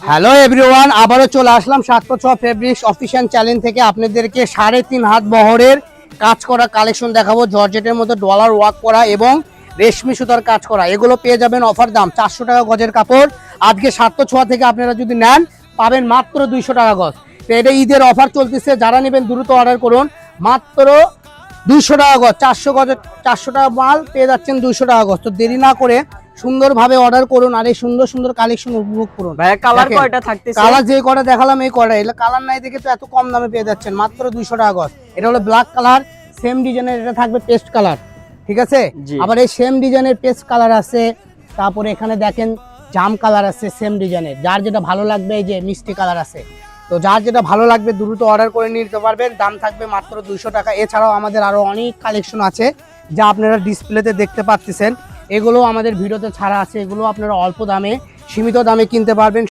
Hello everyone, আবারও চলে আসলাম 706 fabrics official channel থেকে আপনাদেরকে 3.5 হাত বহরের কাজ করা কালেকশন দেখাবো। জর্জেটের মধ্যে ডলার ওয়ার্ক করা এবং রেশমি সুতার কাজ করা, এগুলো পেয়ে যাবেন অফার দাম 400 টাকা গজের কাপড়। আজকে 706 থেকে আপনারা যদি নেন পাবেন মাত্র 200 টাকা গজ। তো এটা ঈদের অফার চলতেছে, যারা নেবেন দ্রুত অর্ডার করুন। মাত্র 200 টাকা গজ, 400 গজের 400 টাকা মাল পেয়ে যাচ্ছেন 200 টাকা গজ। তো দেরি না করে সুন্দরভাবে অর্ডার করুন আর এই সুন্দর সুন্দর কালেকশন উপভোগ করুন। ভাইয়া কালার কয়টা থাকতেছে? কালার যে কটা দেখালাম এই কটা, এগুলো কালার নাই দেখে তো এত কম দামে পেয়ে যাচ্ছেন মাত্র 200 টাকা গজ। এটা হলো ব্ল্যাক কালার, সেম ডিজাইনের, এটা থাকবে পেস্ট কালার, ঠিক আছে। আবার এই সেম ডিজাইনের পেস্ট কালার আছে, তারপরে এখানে দেখেন জাম কালার আছে সেম ডিজাইনের। যার যেটা ভালো লাগবে, এই যে মিষ্টি কালার আছে, তো যার যেটা ভালো লাগবে দ্রুত অর্ডার করে নিতে পারবেন। দাম থাকবে মাত্র 200 টাকা। এছাড়াও আমাদের আরো অনেক কালেকশন আছে যা আপনারা ডিসপ্লেতে দেখতে পাচ্ছেন, এগুলো আমাদের ভিডিওতে ছাড়া আছে। এগুলো আপনারা অল্প দামে, সীমিত দামে কিনতে পারবেন।